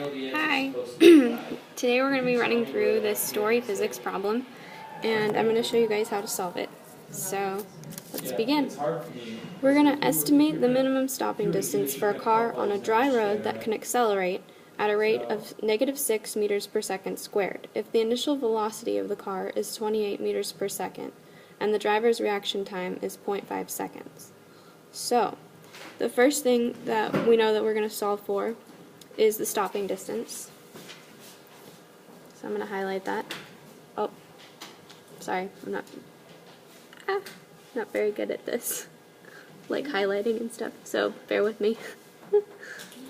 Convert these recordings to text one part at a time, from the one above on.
Hi. Today we're going to be running through this story physics problem, and I'm going to show you guys how to solve it. So, let's begin. We're going to estimate the minimum stopping distance for a car on a dry road that can accelerate at a rate of -6 meters per second squared if the initial velocity of the car is 28 meters per second and the driver's reaction time is 0.5 seconds. So, the first thing that we know that we're going to solve for is the stopping distance. So I'm going to highlight that. Oh, sorry, I'm not very good at this, like highlighting and stuff, so bear with me.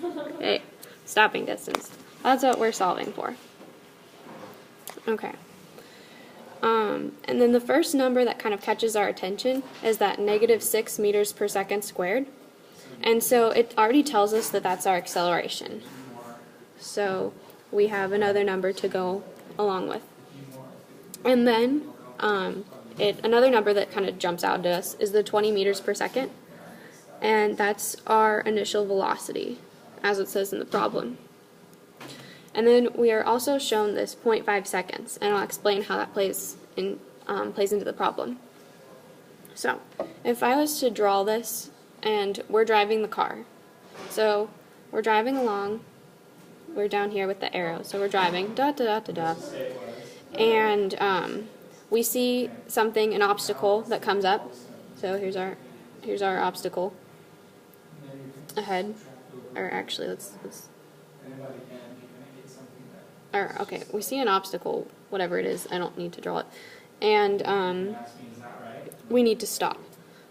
Okay, stopping distance. That's what we're solving for. Okay. And then the first number that kind of catches our attention is that -6 meters per second squared. And so it already tells us that that's our acceleration. So we have another number to go along with. And then another number that kind of jumps out at us is the 20 meters per second. And that's our initial velocity, as it says in the problem. And then we are also shown this 0.5 seconds, and I'll explain how that plays into the problem. So, if I was to draw this, and we're driving the car. So, we're driving along, we're down here with the arrow, so we're driving, and we see something, an obstacle that comes up. So here's our obstacle ahead, or actually okay, we see an obstacle, whatever it is, I don't need to draw it, and we need to stop.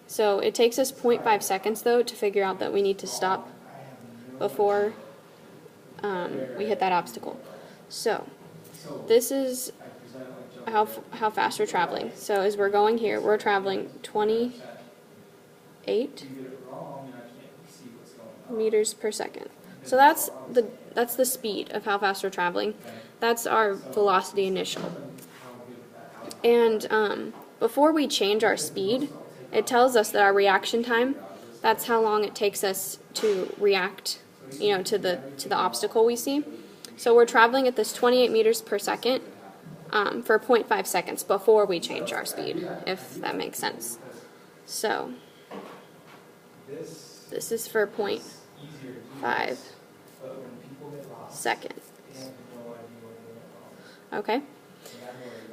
So it takes us 0.5 seconds though to figure out that we need to stop before we hit that obstacle. So this is how fast we're traveling. So as we're going here, we're traveling 28 meters per second. So that's the speed of how fast we're traveling. That's our velocity initial. And before we change our speed, it tells us that our reaction time, that's how long it takes us to react, to the obstacle we see. So we're traveling at this 28 meters per second for 0.5 seconds before we change our speed, if that makes sense. So this is for 0.5 seconds. Okay?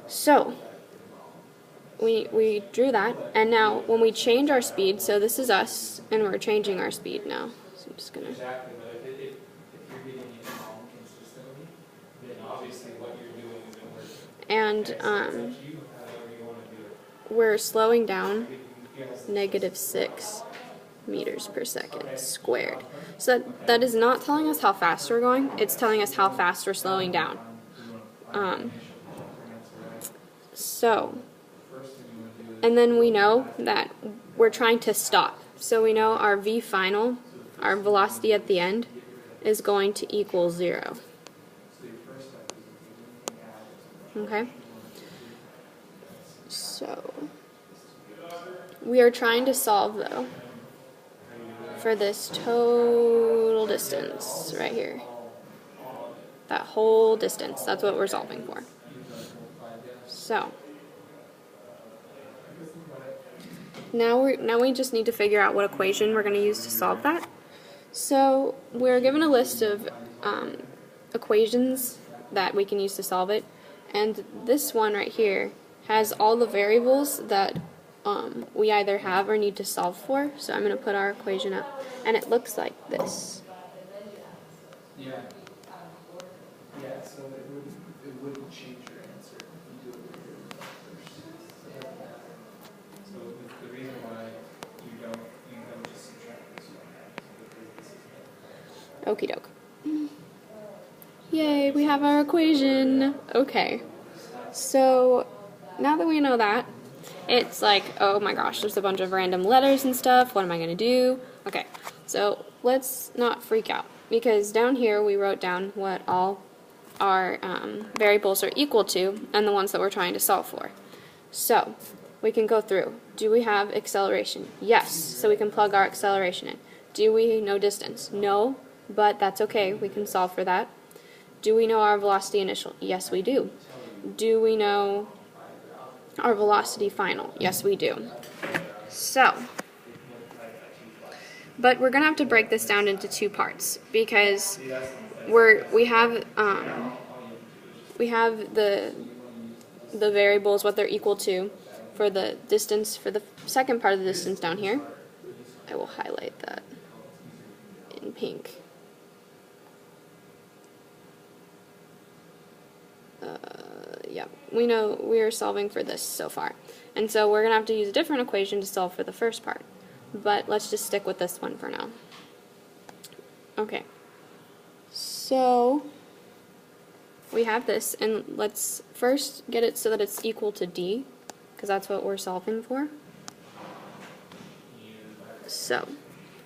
So we drew that, and now when we change our speed, so this is us, and we're changing our speed now. So I'm just gonna. Exactly, but if you're getting it wrong consistently, then obviously what you're doing isn't working. And we're slowing down -6 meters per second squared. So that is not telling us how fast we're going, it's telling us how fast we're slowing down. And then we know that we're trying to stop. So we know our v final, our velocity at the end, is going to equal 0. Okay? So we are trying to solve, though, for this total distance right here. That whole distance, that's what we're solving for. So now we just need to figure out what equation we're going to use to solve that. So we're given a list of equations that we can use to solve it, and this one right here has all the variables that we either have or need to solve for. So I'm going to put our equation up, and it looks like this. Yeah, so it wouldn't change your answer if you do it first. So the reason why you don't just subtract this one. Okie doke. Yay, we have our equation. Okay, so now that we know that, it's like, oh my gosh, there's a bunch of random letters and stuff. What am I going to do? Okay, so let's not freak out, because down here we wrote down what all our variables are equal to and the ones that we're trying to solve for. So we can go through. Do we have acceleration? Yes, so we can plug our acceleration in. Do we know distance? No, but that's okay, we can solve for that. Do we know our velocity initial? Yes, we do. Do we know our velocity final? Yes, we do. So, but we're going to have to break this down into two parts because we have the variables, what they're equal to for the distance, for the second part of the distance down here. I will highlight that in pink. Yeah, we know we are solving for this so far. And so we're going to have to use a different equation to solve for the first part. But let's just stick with this one for now. Okay. So we have this, and let's first get it so that it's equal to d, because that's what we're solving for. So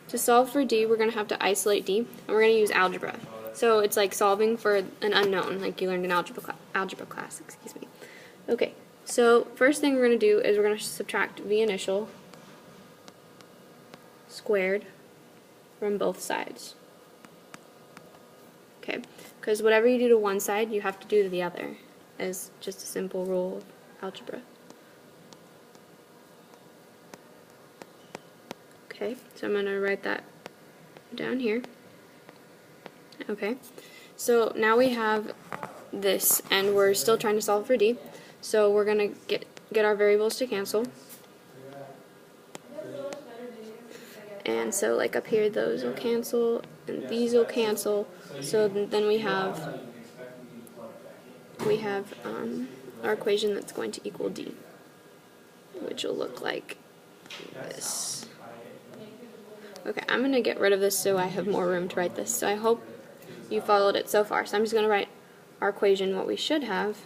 to solve for d, we're going to have to isolate d, and we're going to use algebra. So it's like solving for an unknown, like you learned in algebra class, excuse me. Okay, so first thing we're going to do is we're going to subtract v initial squared from both sides. Okay, because whatever you do to one side, you have to do to the other, as just a simple rule of algebra. Okay, so I'm going to write that down here. Okay, so now we have this, and we're still trying to solve for d. So we're going to get our variables to cancel. And so like up here, those will cancel, and these will cancel. So then we have our equation that's going to equal d, which will look like this. Okay, I'm going to get rid of this so I have more room to write this. So I hope you followed it so far. So I'm just going to write our equation, what we should have,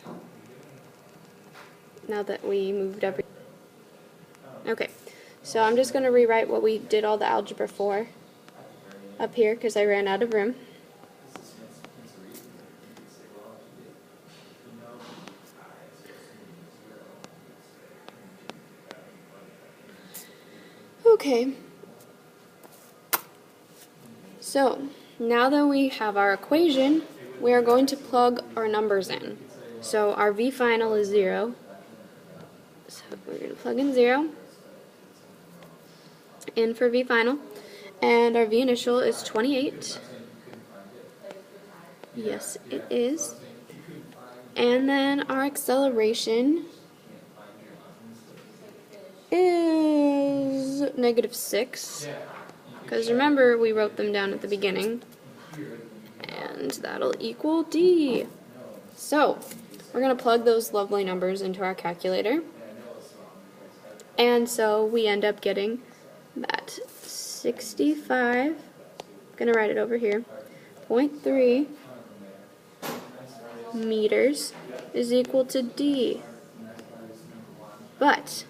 now that we moved everything. Okay, so I'm just going to rewrite what we did all the algebra for up here because I ran out of room. Okay, so now that we have our equation, we are going to plug our numbers in. So our v final is 0. So we're going to plug in 0 in for v final. And our v initial is 28. Yes, it is. And then our acceleration is -6. Because remember, we wrote them down at the beginning. And that'll equal d. So we're going to plug those lovely numbers into our calculator. And so we end up getting that 65, I'm going to write it over here, 0.3 meters is equal to d. But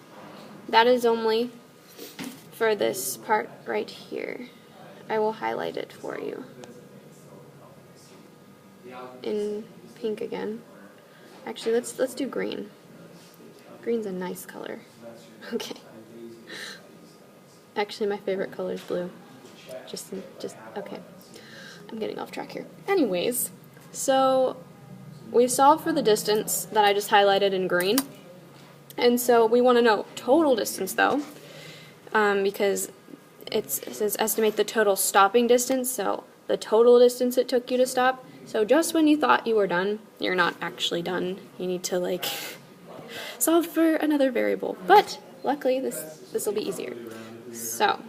that is only for this part right here. I will highlight it for you in pink again. Actually, let's do green. Green's a nice color. Okay. Actually, my favorite color is blue. Just okay. I'm getting off track here. Anyways, so we solved for the distance that I just highlighted in green. And so we want to know total distance though, because it says estimate the total stopping distance, so the total distance it took you to stop. So just when you thought you were done, you're not actually done. You need to like solve for another variable. But luckily this will be easier. So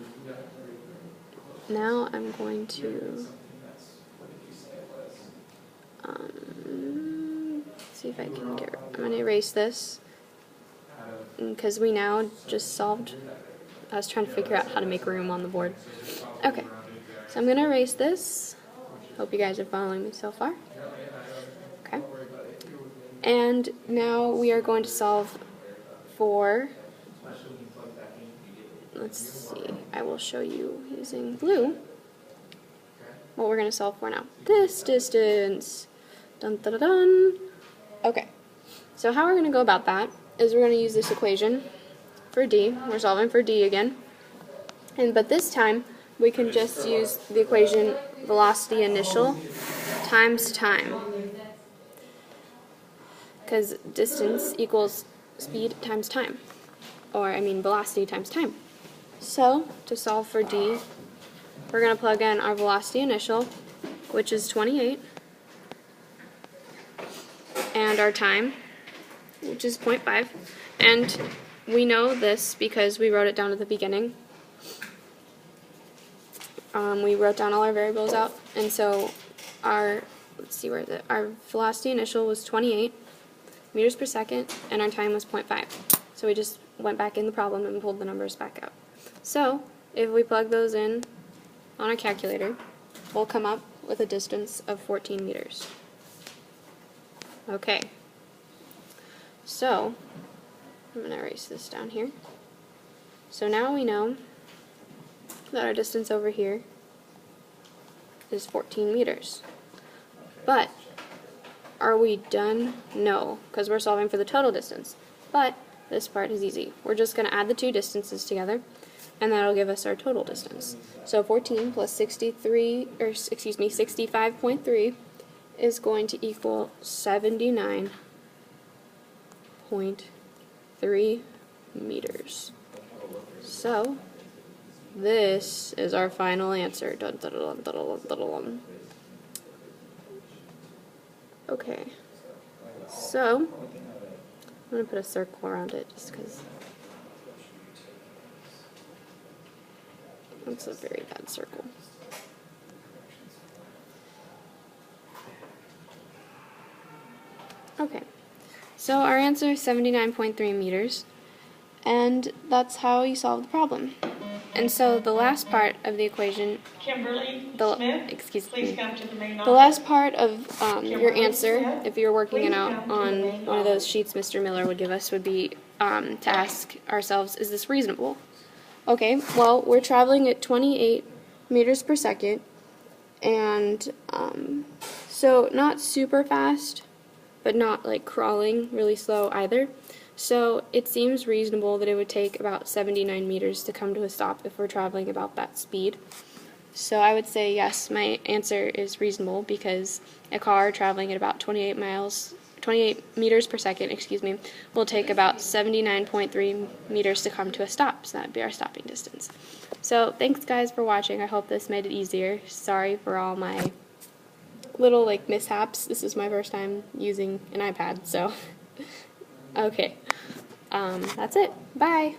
now I'm going to see if I can I'm going to erase this because we now just solved. I was trying to figure out how to make room on the board. Okay, so I'm going to erase this. Hope you guys are following me so far. Okay. And now we are going to solve for, let's see, I will show you using blue what we're going to solve for now. This distance. Dun dun dun dun. Okay. So how we're going to go about that is we're going to use this equation for d. We're solving for d again. But this time we can just use the equation velocity initial times time. because distance equals speed times time, or I mean velocity times time. So to solve for D, we're going to plug in our velocity initial, which is 28, and our time, which is 0.5, and we know this because we wrote it down at the beginning. We wrote down all our variables out, and so our, let's see where is it, our velocity initial was 28 meters per second, and our time was 0.5. So we just went back in the problem and pulled the numbers back out. So if we plug those in on a calculator, we'll come up with a distance of 14 meters. Okay, so I'm going to erase this down here. So now we know that our distance over here is 14 meters. But are we done? No, because we're solving for the total distance. But this part is easy. We're just going to add the two distances together, and that'll give us our total distance. So 14 plus 65.3 is going to equal 79.3 meters. So this is our final answer. Dun, dun, dun, dun, dun, dun, dun. Okay, so I'm going to put a circle around it just because that's a very bad circle. Okay, so our answer is 79.3 meters, and that's how you solve the problem. And so the last part of the equation, Kimberly Smith, excuse please me, come to the main the office. last part of your Kimberly answer, Smith, if you're working it please out come to the on main one of those office. sheets Mr. Miller would give us, would be to ask ourselves, is this reasonable? Okay, well, we're traveling at 28 meters per second, and so not super fast, but not like crawling really slow either. So it seems reasonable that it would take about 79 meters to come to a stop if we're traveling about that speed. So I would say yes, my answer is reasonable, because a car traveling at about 28 meters per second, will take about 79.3 meters to come to a stop. So that would be our stopping distance. So thanks guys for watching. I hope this made it easier. Sorry for all my little mishaps. This is my first time using an iPad, so okay. That's it. Bye.